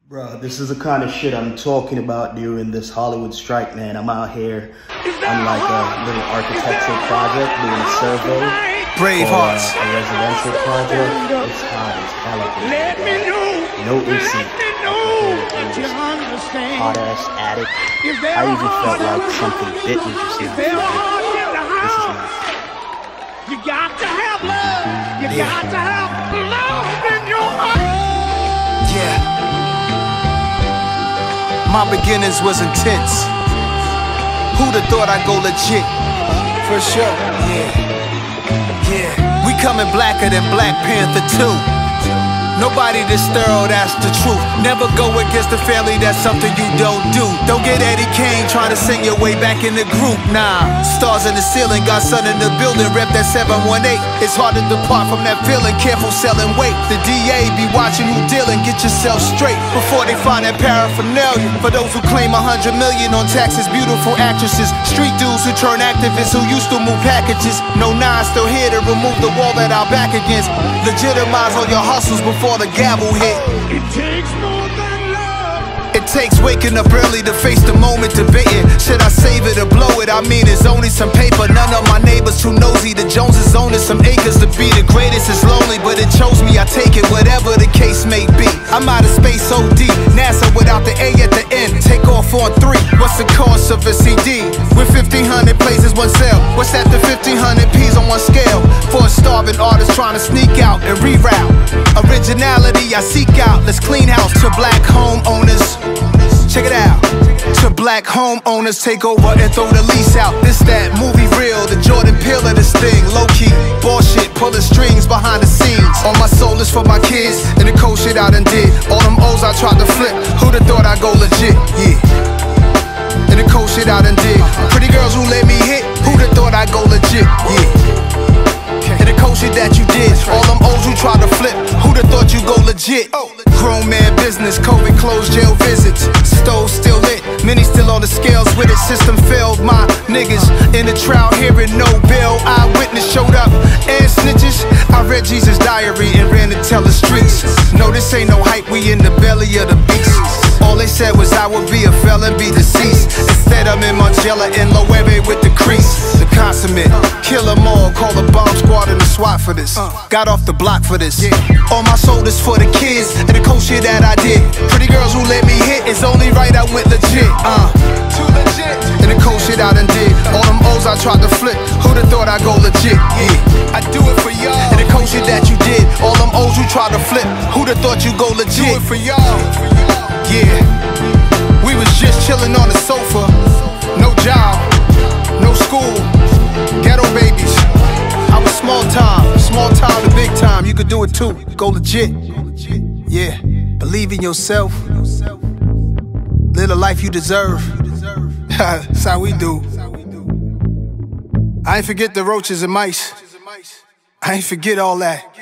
Bro, this is the kind of shit I'm talking about during this Hollywood strike, man. I'm out here on like a little architectural project, doing a survey. Bravehearts. A residential project. It's hot as hell up in here. No AC. Hot ass attic. I even felt like something bit me just now. This is nice. You got to have love. You got to have love in your heart. Yeah. My beginnings was intense. Who'd have thought I'd go legit? For sure. Yeah. We coming blacker than Black Panther 2. Nobody this thorough, that's the truth. Never go against the family, that's something you don't do. Don't get Eddie Kane trying to sing your way back in the group. Nah, stars in the ceiling, got sun in the building, rep that 718. It's hard to depart from that feeling, careful selling weight. The DA be watching who dealing, get yourself straight before they find that paraphernalia. For those who claim 100 million on taxes, beautiful actresses, street dudes who turn activists who used to move packages. No nine still here to remove the wall that our back against. Legitimize all your hustles before the gavel hit. It takes more than love. It takes waking up early to face the moment, debating. Should I save it or blow it? I mean, it's only some paper. None of my neighbors too nosy. The Joneses owning some acres. To be the greatest is lonely, but it chose me. I take it, whatever the case may be. I'm out of space OD. NASA without the A at the end. Take off on 3. What's the cost of a CD? With 1,500 places, one sale. What's that to 1,500 P's on one scale? For a starving artist trying to sneak out and reroute. Originality I seek out. Let's clean house to black homeowners. Check it out. To black homeowners, take over and throw the lease out. This that movie real, the Jordan Peele of this thing. Low key, bullshit, pulling strings behind the scenes. All my soul is for my kids, and the cold shit I done did. All them O's I tried to flip, who'd have thought I'd go legit, yeah. And the cold shit I done did. Pretty girls who let me hit, who'd have thought I'd go legit, yeah. And the cold shit that you did. All them O's who tried to flip, who'd have thought you go legit. Grown man business, COVID closed, jail visits. Stove still lit, many still on the scales with it. System failed, my niggas in the trial hearing no bill. Eyewitness showed up and snitches. I read Jesus' diary and ran to tell the streets. No, this ain't no hype, we in the belly of the beast. All they said was I would be a felon, be deceased. Instead I'm in Margiela and Loewe with the crease. The consummate, kill them all, call the bomb squad and the SWAT for this. Got off the block for this. All my soul is for the kids and the cold shit that I did. Pretty girls who let me hit, it's only right I went legit. Too legit. And the cold shit I done did. All them O's I tried to flip, who'd have thought I'd go legit? Yeah, I do it for y'all. And the cold shit that you did. All them O's who tried to flip, who'd have thought you go legit? Do it for y'all. Yeah, we was just chillin' on the sofa. No job, no school, ghetto babies. I was small time to big time. You could do it too, go legit. Yeah, believe in yourself. Live the life you deserve. That's how we do. I ain't forget the roaches and mice. I ain't forget all that.